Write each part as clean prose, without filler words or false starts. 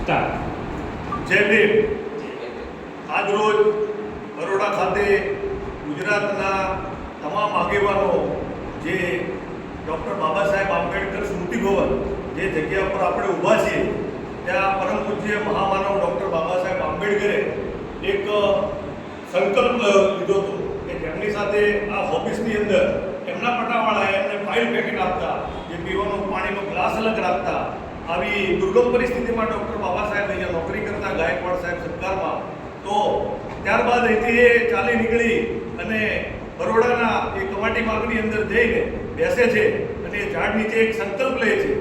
જય ભીમ. આજરોજ બરોડા ખાતે ગુજરાતના તમામ આગેવાનો જે ડૉક્ટર બાબા સાહેબ આંબેડકર સ્મૃતિ ભવન જે જગ્યા પર આપણે ઊભા છીએ ત્યાં પરમ પૂજ્ય મહામાનવ ડૉક્ટર બાબા સાહેબ આંબેડકરે એક સંકલ્પ લીધો હતો કે જેમની સાથે આ ઓફિસની અંદર એમના પટાવાળાએ એમને ફાઇલ પેકેટ આપતા, જે પીવાનો પાણીનો ગ્લાસ અલગ રાખતા, આવી દુર્ગમ પરિસ્થિતિમાં ડૉક્ટર બાબા સાહેબ અહીંયા નોકરી કરતા ગાયકવાડ સાહેબ સરકારમાં, તો ત્યારબાદ અહીંથી એ ચાલી નીકળી અને બરોડાના એ કમાટી માર્ગની અંદર જઈને બેસે છે અને એ ઝાડ નીચે એક સંકલ્પ લે છે.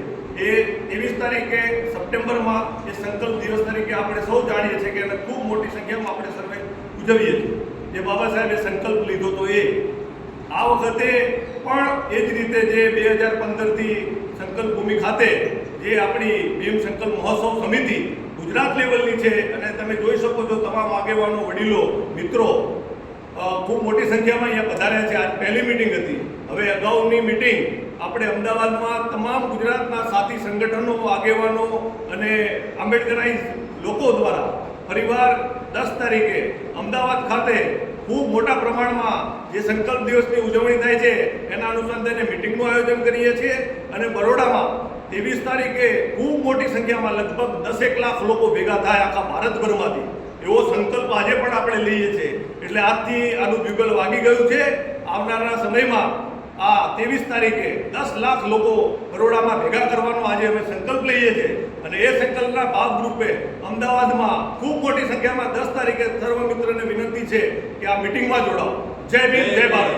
એ 23 તારીખે સપ્ટેમ્બરમાં એ સંકલ્પ દિવસ તરીકે આપણે સૌ જાણીએ છીએ કે એને ખૂબ મોટી સંખ્યામાં આપણે સર્વે ઉજવીએ છીએ. જે બાબા સાહેબે સંકલ્પ લીધો તો એ આ વખતે પણ એ જ રીતે જે 2015થી સંકલ્પ ભૂમિ ખાતે જે આપણી ભીમ સંકલ્પ મહોત્સવ સમિતિ ગુજરાત લેવલની છે અને તમે જોઈ શકો છો તમામ આગેવાનો, વડીલો, મિત્રો ખૂબ મોટી સંખ્યામાં અહીંયા પધાર્યા છે. આજ પહેલી મિટિંગ હતી. હવે અગાઉની મિટિંગ આપણે અમદાવાદમાં તમામ ગુજરાતના સાથી સંગઠનો, આગેવાનો અને આંબેડકરાઇઝ લોકો દ્વારા ફરીવાર 10 તારીખે અમદાવાદ ખાતે ખૂબ મોટા પ્રમાણમાં જે સંકલ્પ દિવસની ઉજવણી થાય છે એના અનુસંધાને મિટિંગનું આયોજન કરીએ છીએ. અને બરોડામાં 23 તારીખે ખૂબ મોટી સંખ્યામાં લગભગ 10 લાખ લોકો ભેગા થાય આખા ભારતભરમાંથી, એવો સંકલ્પ આજે પણ આપણે લઈએ છીએ. એટલે આજથી આનું બ્યુગલ વાગી ગયું છે. આવનારા સમયમાં આ 23 તારીખે 10 લાખ લોકો બરોડામાં ભેગા કરવાનો આજે અમે સંકલ્પ લઈએ છીએ. અને એ સંકલ્પના ભાગરૂપે અમદાવાદમાં ખૂબ મોટી સંખ્યામાં 10 તારીખે સર્વ મિત્રોને વિનંતી છે કે આ મિટિંગમાં જોડાઓ. જય ભીમ, જય ભારત.